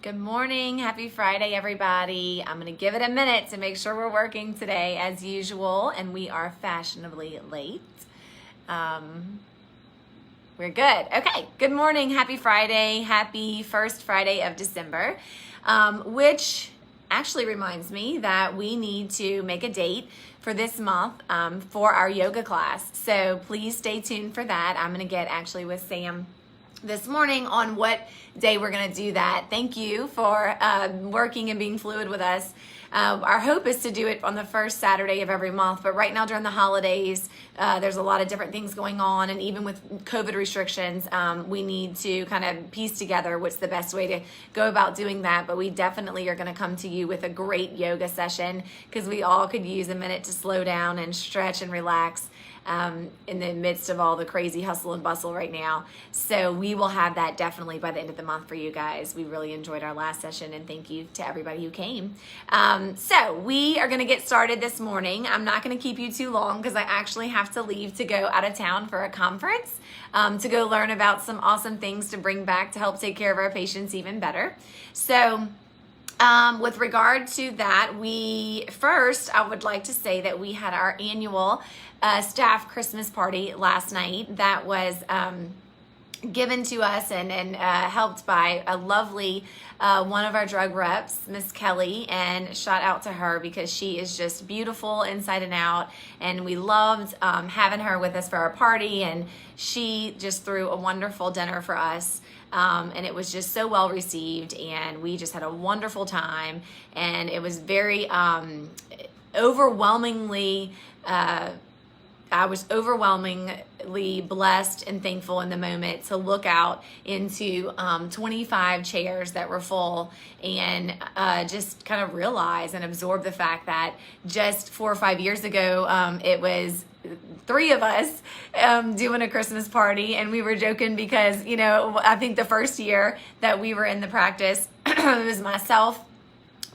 Good morning. Happy Friday, everybody. I'm going to give it a minute to make sure we're working today as usual, and we are fashionably late. We're good. Okay. Good morning. Happy Friday. Happy first Friday of December, which actually reminds me that we need to make a date for this month for our yoga class. So please stay tuned for that. I'm going to get actually with Sam this morning on what day we're going to do that. Thank you for working and being fluid with us. Our hope is to do it on the first Saturday of every month, but right now during the holidays, there's a lot of different things going on, and even with COVID restrictions, we need to kind of piece together what's the best way to go about doing that. But we definitely are going to come to you with a great yoga session because we all could use a minute to slow down and stretch and relax in the midst of all the crazy hustle and bustle right now. So we will have that definitely by the end of the month for you guys. We really enjoyed our last session, and thank you to everybody who came. So we are going to get started this morning. I'm not going to keep you too long because I actually have to leave to go out of town for a conference to go learn about some awesome things to bring back to help take care of our patients even better. So with regard to that, I would like to say that we had our annual staff Christmas party last night that was given to us and helped by a lovely one of our drug reps, Miss Kelly, and shout out to her because she is just beautiful inside and out, and we loved having her with us for our party, and she just threw a wonderful dinner for us. And it was just so well received, and we just had a wonderful time, and it was very overwhelmingly I was overwhelmingly blessed and thankful in the moment to look out into 25 chairs that were full and just kind of realize and absorb the fact that just 4 or 5 years ago, it was 3 of us doing a Christmas party, and we were joking because, I think the first year that we were in the practice, it was myself,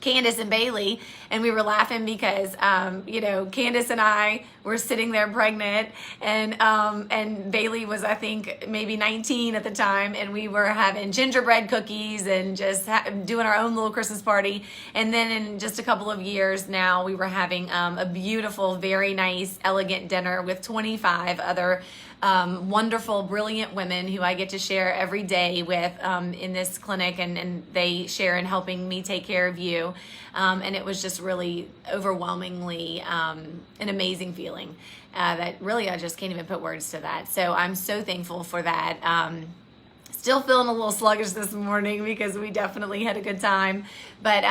Candace, and Bailey, and we were laughing because Candace and I were sitting there pregnant, and Bailey was, I think, maybe 19 at the time, and we were having gingerbread cookies and just doing our own little Christmas party. And then in just a couple of years now, we were having a beautiful, very nice, elegant dinner with 25 other wonderful, brilliant women who I get to share every day with in this clinic, and they share in helping me take care of you. And it was just really overwhelmingly an amazing feeling that really I just can't even put words to that. So I'm so thankful for that. Still feeling a little sluggish this morning because we definitely had a good time, but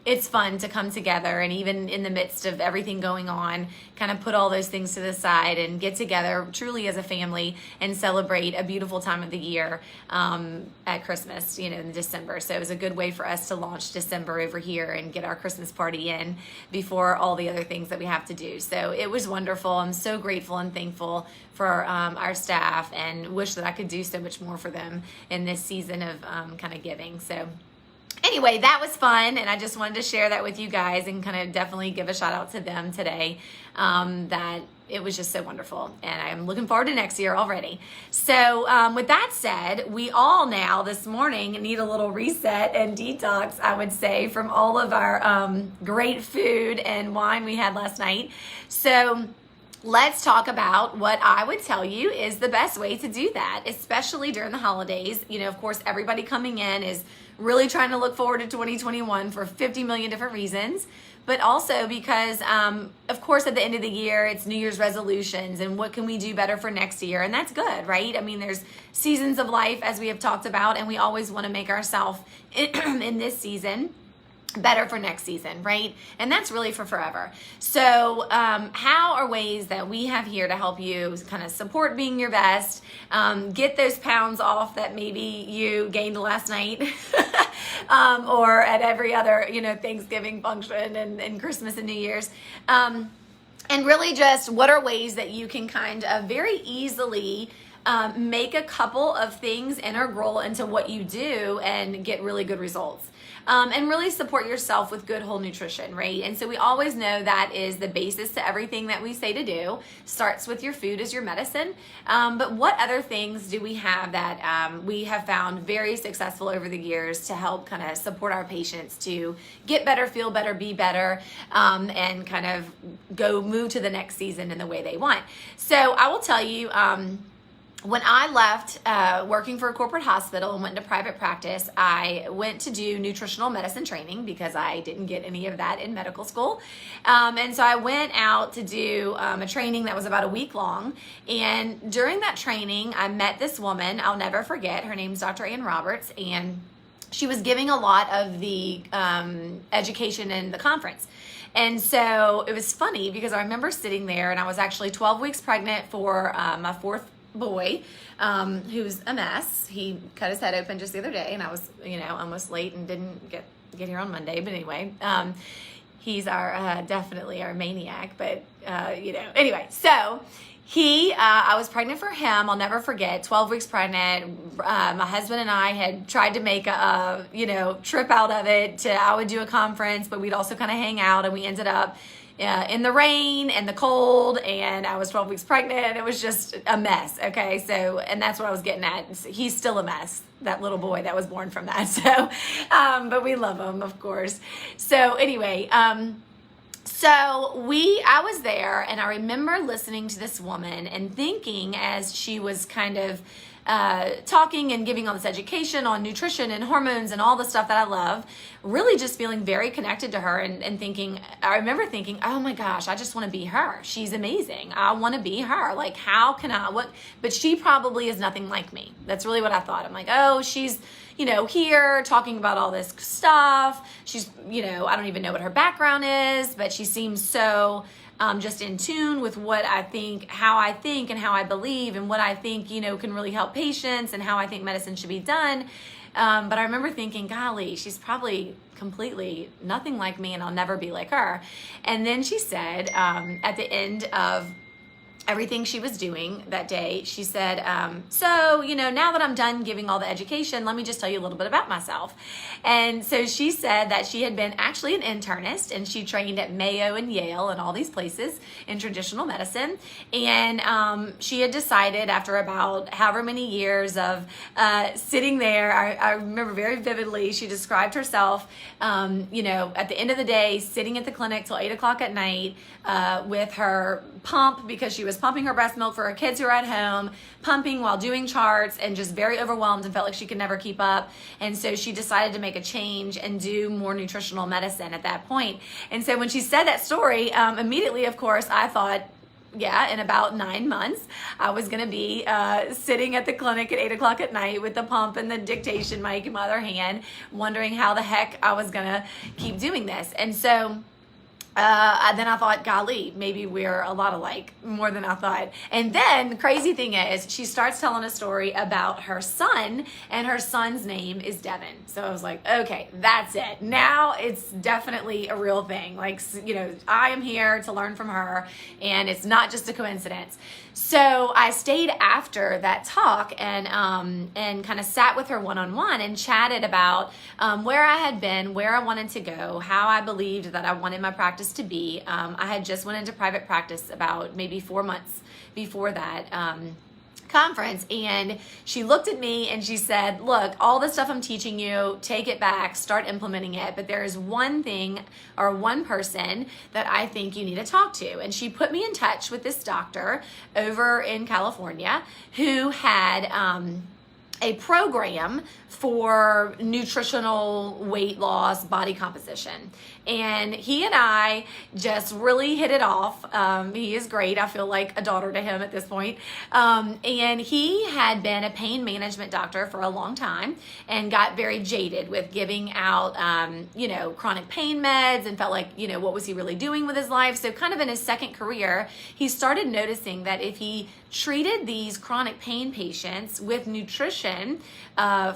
it's fun to come together, and even in the midst of everything going on, kind of put all those things to the side and get together truly as a family and celebrate a beautiful time of the year at Christmas, in December. So it was a good way for us to launch December over here and get our Christmas party in before all the other things that we have to do. So it was wonderful. I'm so grateful and thankful for our staff, and wish that I could do so much more for them in this season of kind of giving. So anyway, that was fun, and I just wanted to share that with you guys and kind of definitely give a shout out to them today, that it was just so wonderful, and I'm looking forward to next year already. So with that said, we all now this morning need a little reset and detox, I would say, from all of our great food and wine we had last night. So let's talk about what I would tell you is the best way to do that, especially during the holidays. Of course, everybody coming in is really trying to look forward to 2021 for 50 million different reasons, but also because, of course, at the end of the year, it's New Year's resolutions and what can we do better for next year, and that's good, right? I mean, there's seasons of life, as we have talked about, and we always want to make ourselves in this season better for next season, right? And that's really for forever. So how are ways that we have here to help you kind of support being your best, get those pounds off that maybe you gained last night or at every other Thanksgiving function and Christmas and New Year's, and really just what are ways that you can kind of very easily make a couple of things integral into what you do and get really good results. And really support yourself with good whole nutrition, right? And so we always know that is the basis to everything that we say to do. Starts with your food as your medicine. But what other things do we have that we have found very successful over the years to help kind of support our patients to get better, feel better, be better, and kind of move to the next season in the way they want? So I will tell you, when I left working for a corporate hospital and went into private practice, I went to do nutritional medicine training because I didn't get any of that in medical school. And so I went out to do a training that was about a week long. And during that training, I met this woman I'll never forget. Her name's Dr. Ann Roberts, and she was giving a lot of the education in the conference. And so it was funny because I remember sitting there, and I was actually 12 weeks pregnant for my fourth boy, who's a mess. He cut his head open just the other day, and I was, almost late and didn't get here on Monday. But anyway, he's our definitely our maniac. But anyway, so I was pregnant for him. I'll never forget. 12 weeks pregnant. My husband and I had tried to make a trip out of it. I would do a conference, but we'd also kind of hang out, and we ended up in the rain and the cold, and I was 12 weeks pregnant, and it was just a mess. Okay. So, and that's what I was getting at. He's still a mess, that little boy that was born from that. So, but we love him, of course. So anyway, I was there, and I remember listening to this woman and thinking, as she was kind of talking and giving all this education on nutrition and hormones and all the stuff that I love, really just feeling very connected to her and thinking, I remember thinking, oh my gosh, I just want to be her. She's amazing. I want to be her. Like, how can but she probably is nothing like me. That's really what I thought. I'm like, oh, she's, here talking about all this stuff. She's, I don't even know what her background is, but she seems so just in tune with what I think, how I think, and how I believe, and what I think, can really help patients, and how I think medicine should be done. But I remember thinking, golly, she's probably completely nothing like me, and I'll never be like her. And then she said, at the end of everything she was doing that day, she said, so, now that I'm done giving all the education, let me just tell you a little bit about myself. And so she said that she had been actually an internist, and she trained at Mayo and Yale and all these places in traditional medicine. And she had decided, after about however many years of sitting there, I remember very vividly, she described herself, at the end of the day, sitting at the clinic till 8 o'clock at night with her pump, because she was pumping her breast milk for her kids who are at home, pumping while doing charts, and just very overwhelmed and felt like she could never keep up. And so she decided to make a change and do more nutritional medicine at that point. And so when she said that story, immediately, of course, I thought, yeah, in about 9 months, I was going to be sitting at the clinic at 8 o'clock at night with the pump and the dictation mic in my other hand, wondering how the heck I was going to keep doing this. And so then I thought, golly, maybe we're a lot alike, more than I thought. And then the crazy thing is, she starts telling a story about her son, and her son's name is Devin. So I was like, okay, that's it. Now it's definitely a real thing. Like, I am here to learn from her, and it's not just a coincidence. So I stayed after that talk and kind of sat with her one-on-one and chatted about where I had been, where I wanted to go, how I believed that I wanted my practice to be. I had just went into private practice about maybe 4 months before that conference, and she looked at me and she said, look, all the stuff I'm teaching you, take it back, start implementing it, but there is one thing or one person that I think you need to talk to. And she put me in touch with this doctor over in California who had a program for nutritional weight loss, body composition. And he and I just really hit it off. He is great. I feel like a daughter to him at this point. And he had been a pain management doctor for a long time and got very jaded with giving out, chronic pain meds, and felt like, what was he really doing with his life? So kind of in his second career, he started noticing that if he treated these chronic pain patients with nutrition,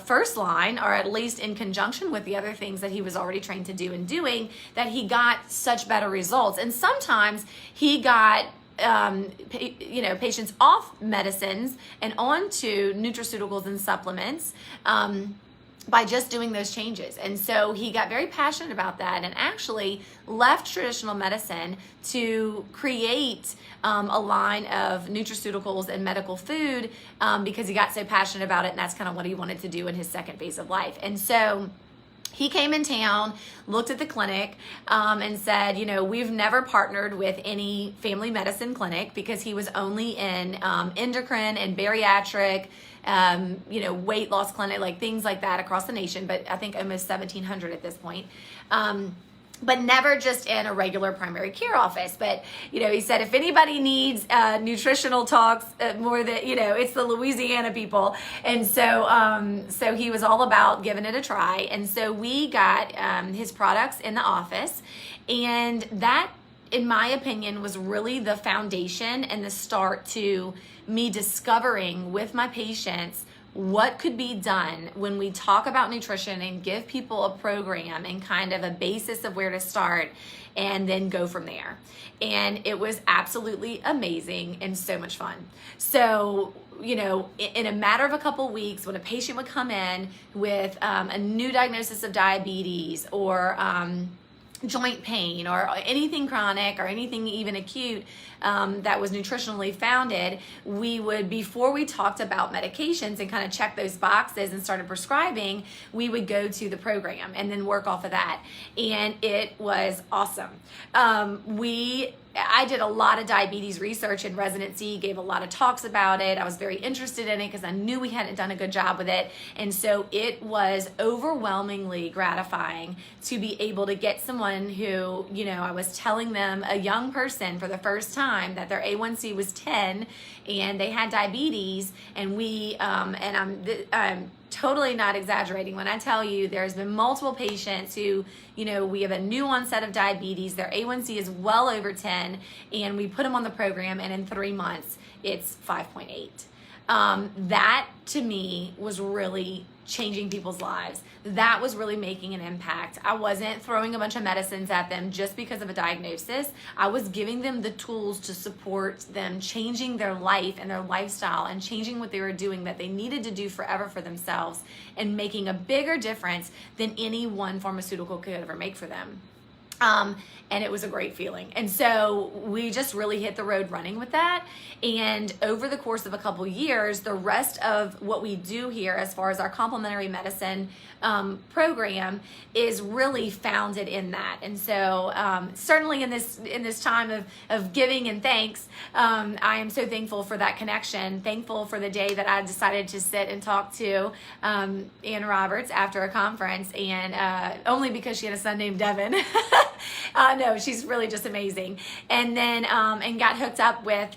first line, or at least in conjunction with the other things that he was already trained to do and doing, that he got such better results. And sometimes he got patients off medicines and onto nutraceuticals and supplements by just doing those changes. And so he got very passionate about that and actually left traditional medicine to create a line of nutraceuticals and medical food because he got so passionate about it, and that's kind of what he wanted to do in his second phase of life. And so he came in town, looked at the clinic, and said, we've never partnered with any family medicine clinic because he was only in endocrine and bariatric, weight loss clinic, like things like that across the nation, but I think almost 1,700 at this point. But never just in a regular primary care office. But, he said, if anybody needs nutritional talks more than, it's the Louisiana people. And so he was all about giving it a try. And so we got his products in the office. And that, in my opinion, was really the foundation and the start to me discovering with my patients what could be done when we talk about nutrition and give people a program and kind of a basis of where to start and then go from there. And it was absolutely amazing and so much fun. So, in a matter of a couple weeks, when a patient would come in with a new diagnosis of diabetes or joint pain or anything chronic or anything even acute that was nutritionally founded, we would, before we talked about medications and kind of check those boxes and started prescribing, we would go to the program and then work off of that. And it was awesome. I did a lot of diabetes research in residency, gave a lot of talks about it. I was very interested in it because I knew we hadn't done a good job with it. And so it was overwhelmingly gratifying to be able to get someone who, I was telling them, a young person for the first time, that their A1C was 10 and they had diabetes. And I'm totally not exaggerating when I tell you there's been multiple patients who, we have a new onset of diabetes, their A1C is well over 10, and we put them on the program, and in 3 months, it's 5.8. That, to me, was really changing people's lives. That was really making an impact. I wasn't throwing a bunch of medicines at them just because of a diagnosis. I was giving them the tools to support them changing their life and their lifestyle and changing what they were doing that they needed to do forever for themselves and making a bigger difference than any one pharmaceutical could ever make for them. And it was a great feeling. And so we just really hit the road running with that. And over the course of a couple years, the rest of what we do here as far as our complementary medicine program is really founded in that. And so certainly in this time of giving and thanks, I am so thankful for that connection, thankful for the day that I decided to sit and talk to Ann Roberts after a conference, and only because she had a son named Devin. No, she's really just amazing. And then and got hooked up with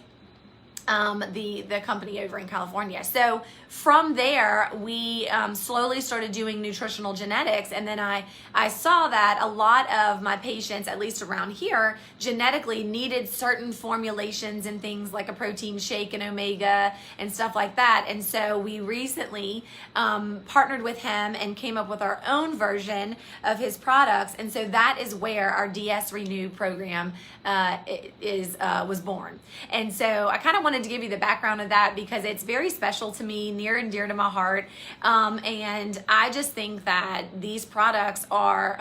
the company over in California. So from there, we slowly started doing nutritional genetics, and then I saw that a lot of my patients, at least around here, genetically needed certain formulations and things like a protein shake and omega and stuff like that. And so we recently partnered with him and came up with our own version of his products. And so that is where our DS Renew program was born. And so I kind of wanted to give you the background of that because it's very special to me, near and dear to my heart. And I just think that these products are,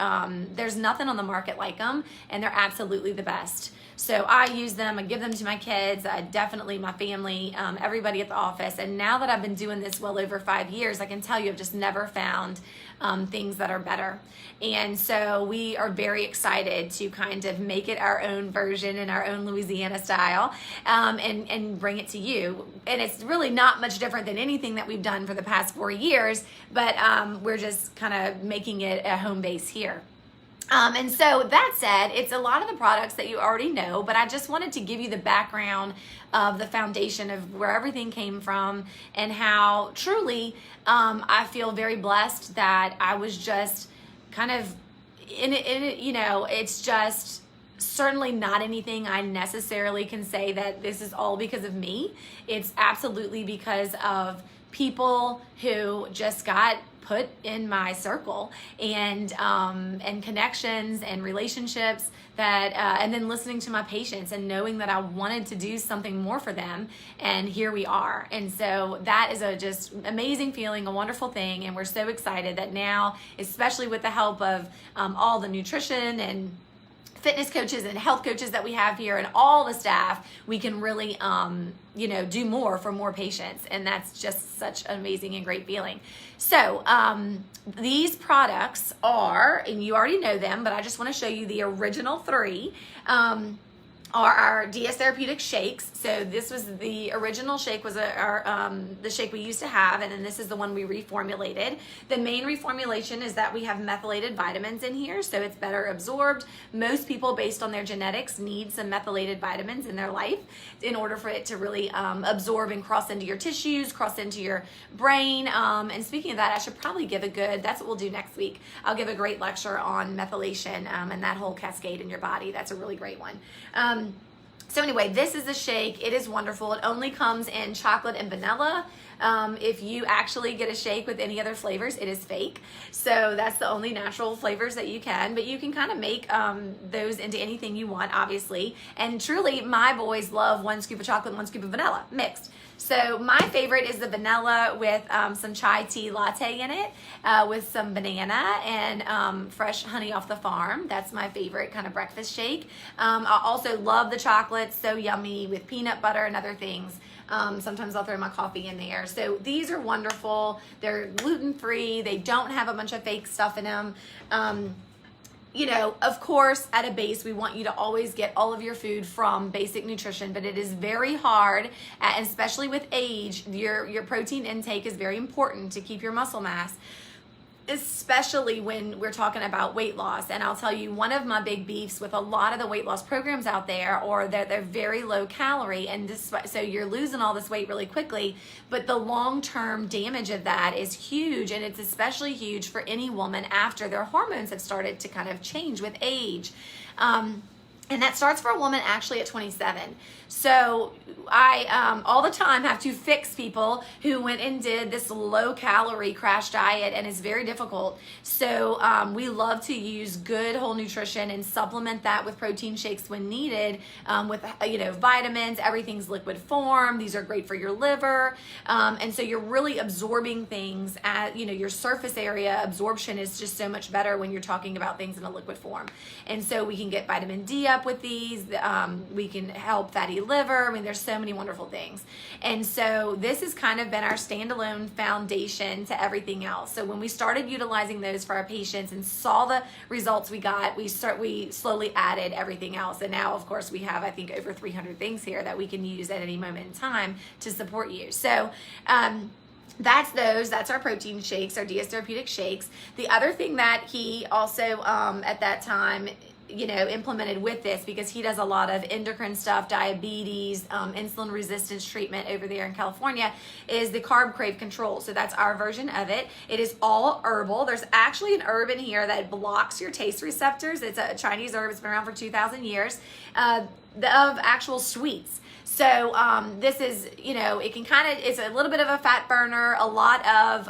there's nothing on the market like them, and they're absolutely the best. So I use them, I give them to my kids, definitely my family, everybody at the office. And now that I've been doing this well over 5 years, I can tell you I've just never found things that are better. And so we are very excited to kind of make it our own version in our own Louisiana style, and bring it to you. And it's really not much different than anything that we've done for the past 4 years, but we're just kind of making it a home base here. And so that said, it's a lot of the products that you already know, but I just wanted to give you the background of the foundation of where everything came from and how truly I feel very blessed that I was just kind of in it, it's just certainly not anything I necessarily can say that this is all because of me. It's absolutely because of people who just got put in my circle, and connections and relationships that, and then listening to my patients and knowing that I wanted to do something more for them, and here we are. And so that is a just amazing feeling, a wonderful thing, and we're so excited that now, especially with the help of all the nutrition and fitness coaches and health coaches that we have here and all the staff, we can really do more for more patients, and that's just such an amazing and great feeling. So these products are, and you already know them, but I just want to show you the original three. Are our DS Therapeutic shakes. So this was the original shake, was the shake we used to have, and then this is the one we reformulated. The main reformulation is that we have methylated vitamins in here, so it's better absorbed. Most people, based on their genetics, need some methylated vitamins in their life in order for it to really absorb and cross into your tissues, cross into your brain. And speaking of that, I should probably give that's what we'll do next week. I'll give a great lecture on methylation and that whole cascade in your body. That's a really great one. So anyway, this is a shake. It is wonderful. It only comes in chocolate and vanilla. If you actually get a shake with any other flavors, it is fake. So that's the only natural flavors that you can, but you can kind of make those into anything you want, obviously. And truly, my boys love 1 scoop of chocolate and 1 scoop of vanilla mixed. So my favorite is the vanilla with some chai tea latte in it, with some banana and fresh honey off the farm. That's my favorite kind of breakfast shake. I also love the chocolate, so yummy, with peanut butter and other things. Sometimes I'll throw my coffee in there. So these are wonderful. They're gluten-free. They don't have a bunch of fake stuff in them. Of course, at a base, we want you to always get all of your food from Basic Nutrition, but it is very hard, and especially with age, your protein intake is very important to keep your muscle mass, especially when we're talking about weight loss. And I'll tell you, one of my big beefs with a lot of the weight loss programs out there are that they're very low calorie, and so you're losing all this weight really quickly, but the long-term damage of that is huge, and it's especially huge for any woman after their hormones have started to kind of change with age. And that starts for a woman actually at 27. So I all the time have to fix people who went and did this low calorie crash diet, and it's very difficult. So we love to use good whole nutrition and supplement that with protein shakes when needed, with vitamins. Everything's liquid form. These are great for your liver, and so you're really absorbing things at your surface area absorption is just so much better when you're talking about things in a liquid form. And so we can get vitamin D up with these. We can help fatty liver. I mean, there's so many wonderful things. And so this has kind of been our standalone foundation to everything else. So when we started utilizing those for our patients and saw the results we got, we slowly added everything else. And now, of course, we have, I think, over 300 things here that we can use at any moment in time to support you. So, that's our protein shakes, our DS Therapeutic shakes. The other thing that he also, at that time, implemented with this, because he does a lot of endocrine stuff, diabetes, insulin resistance treatment over there in California, is the carb crave control. So that's our version of it. It is all herbal. There's actually an herb in here that blocks your taste receptors. It's a Chinese herb. It's been around for 2,000 years, of actual sweets. So this is, it can it's a little bit of a fat burner, a lot of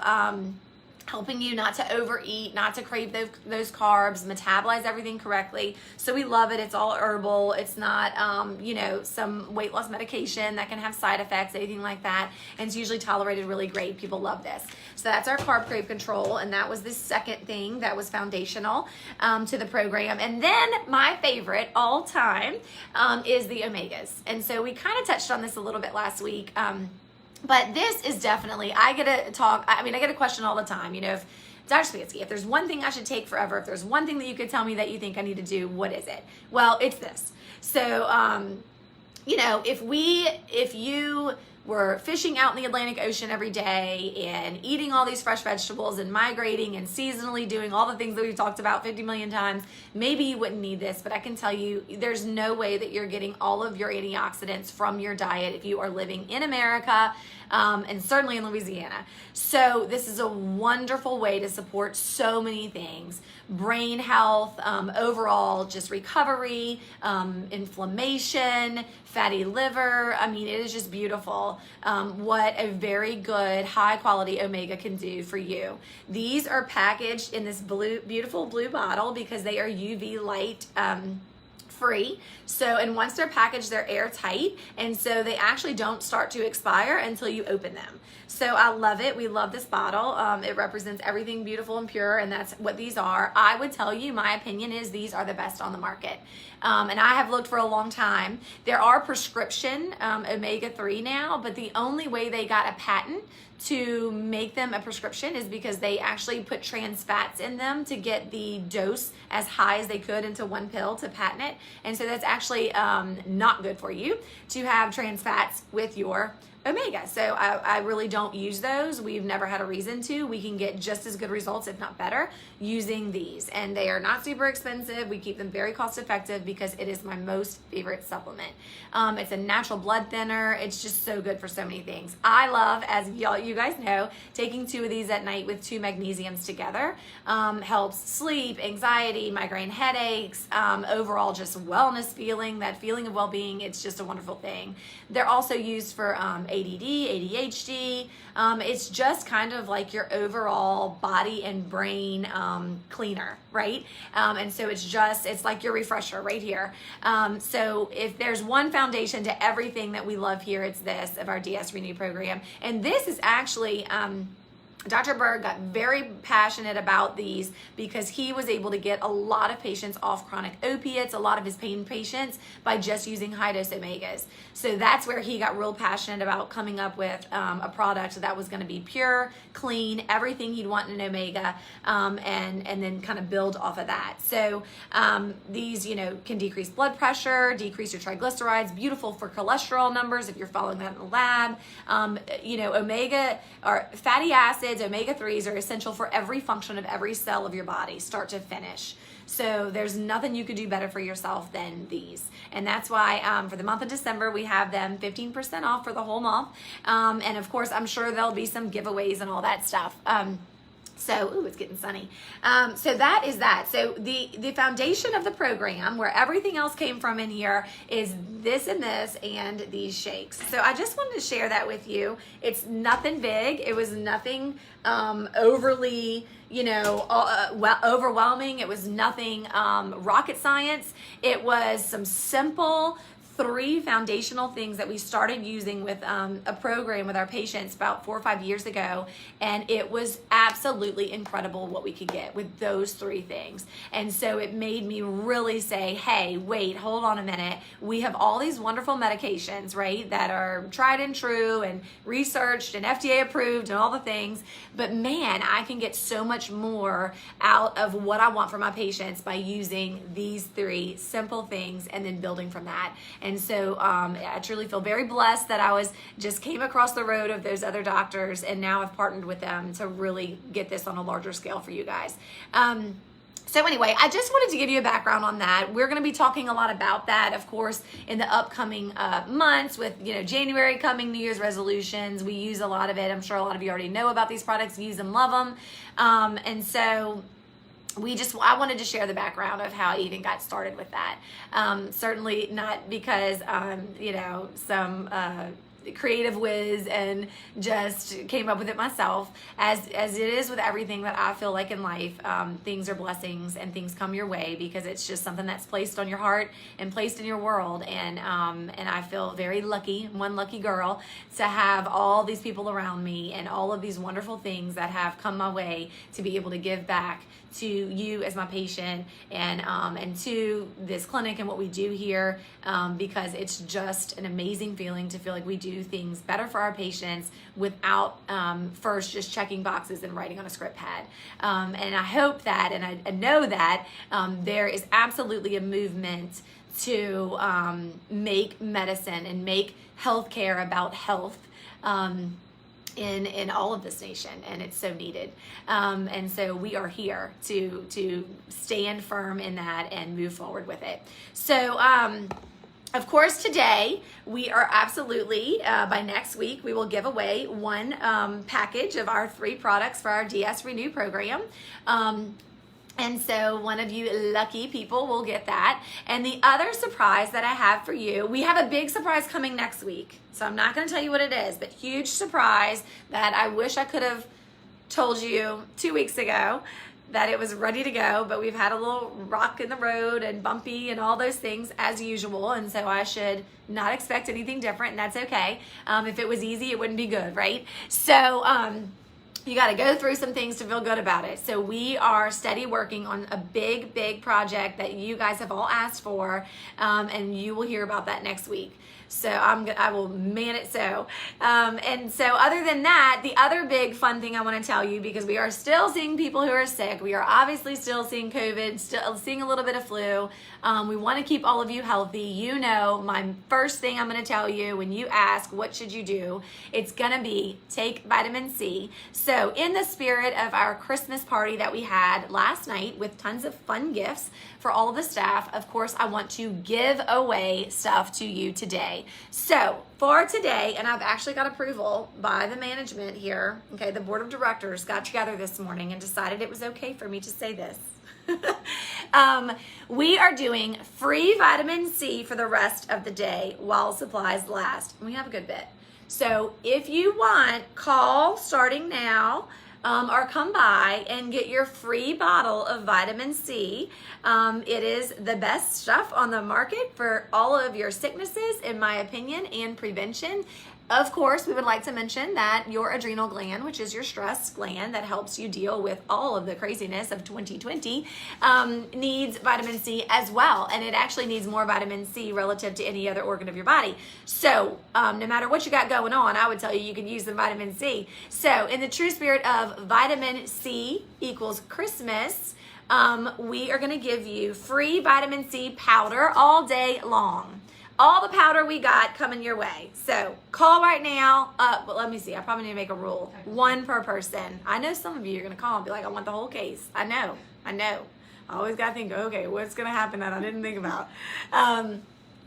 helping you not to overeat, not to crave those carbs, metabolize everything correctly. So we love it. It's all herbal. It's not, some weight loss medication that can have side effects, anything like that. And it's usually tolerated really great. People love this. So that's our carb crave control. And that was the second thing that was foundational to the program. And then my favorite all time is the omegas. And so we kind of touched on this a little bit last week. But this is definitely, I get a question all the time, if Dr. Spansky, if there's one thing I should take forever, if there's one thing that you could tell me that you think I need to do, what is it? Well, it's this. So, if you were fishing out in the Atlantic Ocean every day and eating all these fresh vegetables and migrating and seasonally doing all the things that we've talked about 50 million times, maybe you wouldn't need this, but I can tell you there's no way that you're getting all of your antioxidants from your diet if you are living in America, and certainly in Louisiana. So this is a wonderful way to support so many things: brain health, overall just recovery, inflammation, fatty liver. I mean, it is just beautiful. bottle what a very good high quality omega can do for you. These are packaged in this beautiful blue bottle because they are UV light free. So, and once they're packaged, they're airtight, and so they actually don't start to expire until you open them. So I love it. We love this bottle. It represents everything beautiful and pure, and that's what these are. I would tell you, my opinion is these are the best on the market. And I have looked for a long time. There are prescription omega-3 now, but the only way they got a patent to make them a prescription is because they actually put trans fats in them to get the dose as high as they could into one pill to patent it. And so that's actually not good for you to have trans fats with your omega. So I really don't use those. We've never had a reason to. We can get just as good results, if not better, using these. And they are not super expensive. We keep them very cost effective because it is my most favorite supplement. It's a natural blood thinner. It's just so good for so many things. I love, as you guys know, taking 2 of these at night with 2 magnesiums together. Helps sleep, anxiety, migraine headaches, overall just wellness feeling, that feeling of well-being. It's just a wonderful thing. They're also used for ADD, ADHD. It's just kind of like your overall body and brain cleaner, right? And so it's like your refresher right here. So if there's one foundation to everything that we love here, it's this of our DS Renew program. And this is actually Dr. Berg got very passionate about these because he was able to get a lot of patients off chronic opiates, a lot of his pain patients, by just using high dose omegas. So that's where he got real passionate about coming up with a product that was going to be pure, clean, everything he'd want in an omega, and then kind of build off of that. So these, can decrease blood pressure, decrease your triglycerides, beautiful for cholesterol numbers if you're following that in the lab. Omega or fatty acids, omega-3s are essential for every function of every cell of your body, start to finish. So there's nothing you could do better for yourself than these. And that's why for the month of December, we have them 15% off for the whole month. And of course, I'm sure there'll be some giveaways and all that stuff. So, it's getting sunny. So that is that. So the foundation of the program, where everything else came from in here, is this and these shakes. So I just wanted to share that with you. It's nothing big. It was nothing overly, overwhelming. It was nothing rocket science. It was some simple 3 foundational things that we started using with a program with our patients about 4 or 5 years ago, and it was absolutely incredible what we could get with those 3 things. And so it made me really say, hey, wait, hold on a minute. We have all these wonderful medications, right, that are tried and true and researched and FDA approved and all the things, but man, I can get so much more out of what I want for my patients by using these 3 simple things and then building from that. And so I truly feel very blessed that I just came across the road of those other doctors, and now I've partnered with them to really get this on a larger scale for you guys. So anyway, I just wanted to give you a background on that. We're going to be talking a lot about that, of course, in the upcoming months with, January coming, New Year's resolutions. We use a lot of it. I'm sure a lot of you already know about these products, use them, love them. And so I wanted to share the background of how I even got started with that. Certainly not because, some creative whiz and just came up with it myself. As it is with everything that I feel like in life, things are blessings and things come your way because it's just something that's placed on your heart and placed in your world. And I feel very lucky, one lucky girl, to have all these people around me and all of these wonderful things that have come my way to be able to give back to you as my patient and to this clinic and what we do here, because it's just an amazing feeling to feel like we do things better for our patients without first just checking boxes and writing on a script pad. And I hope that, and I know that there is absolutely a movement to make medicine and make healthcare about health in all of this nation, and it's so needed. And so we are here to stand firm in that and move forward with it. So of course, today we are absolutely, by next week, we will give away one package of our 3 products for our DS Renew program. And so one of you lucky people will get that. And the other surprise that I have for you, we have a big surprise coming next week. So I'm not going to tell you what it is, but huge surprise that I wish I could have told you 2 weeks ago that it was ready to go, but we've had a little rock in the road and bumpy and all those things as usual. And so I should not expect anything different, and that's okay. If it was easy, it wouldn't be good, right? So, you got to go through some things to feel good about it. So we are steady working on a big, big project that you guys have all asked for, and you will hear about that next week. So I will man it so. And so other than that, the other big fun thing I want to tell you, because we are still seeing people who are sick. We are obviously still seeing COVID, still seeing a little bit of flu. We want to keep all of you healthy. You know, my first thing I'm going to tell you when you ask, what should you do? It's going to be take vitamin C. So in the spirit of our Christmas party that we had last night with tons of fun gifts for all of the staff, of course, I want to give away stuff to you today. So for today, and I've actually got approval by the management here, okay, the board of directors got together this morning and decided it was okay for me to say this. We are doing free vitamin C for the rest of the day while supplies last. We have a good bit. So if you want, call starting now. Or come by and get your free bottle of vitamin C. It is the best stuff on the market for all of your sicknesses, in my opinion, and prevention. Of course, we would like to mention that your adrenal gland, which is your stress gland that helps you deal with all of the craziness of 2020, needs vitamin C as well. And it actually needs more vitamin C relative to any other organ of your body. So no matter what you got going on, I would tell you can use some vitamin C. So in the true spirit of vitamin C equals Christmas, we are going to give you free vitamin C powder all day long. All the powder we got coming your way. So call right now. But let me see. I probably need to make a rule. One per person. I know some of you are going to call and be like, I want the whole case. I know. I always got to think, okay, what's going to happen that I didn't think about?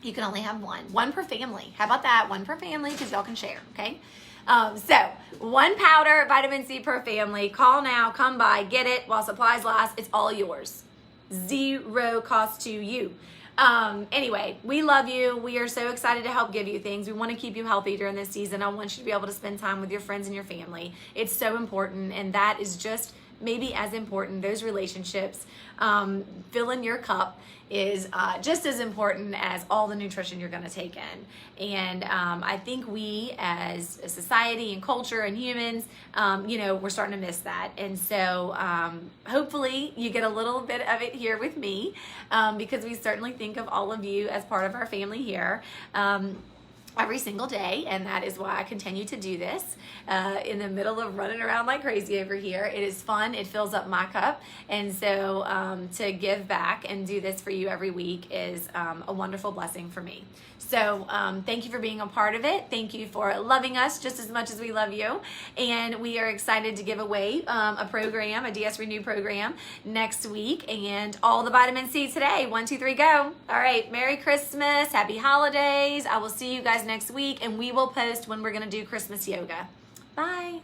You can only have one. One per family. How about that? One per family, because y'all can share, okay? So one powder, vitamin C per family. Call now. Come by. Get it while supplies last. It's all yours. Zero cost to you. Anyway, we love you. We are so excited to help give you things. We want to keep you healthy during this season. I want you to be able to spend time with your friends and your family. It's so important, and that is just maybe as important. Those relationships, filling your cup is just as important as all the nutrition you're going to take in. And I think we as a society and culture and humans, we're starting to miss that. And so hopefully you get a little bit of it here with me, because we certainly think of all of you as part of our family here. Every single day, and that is why I continue to do this in the middle of running around like crazy over here. It is fun. It fills up my cup, and so to give back and do this for you every week is a wonderful blessing for me. So thank you for being a part of it. Thank you for loving us just as much as we love you, and we are excited to give away a program, a DS Renew program next week, and all the vitamin C today. 1, 2, 3, go. All right, Merry Christmas, Happy Holidays. I will see you guys next week, and we will post when we're going to do Christmas yoga. Bye.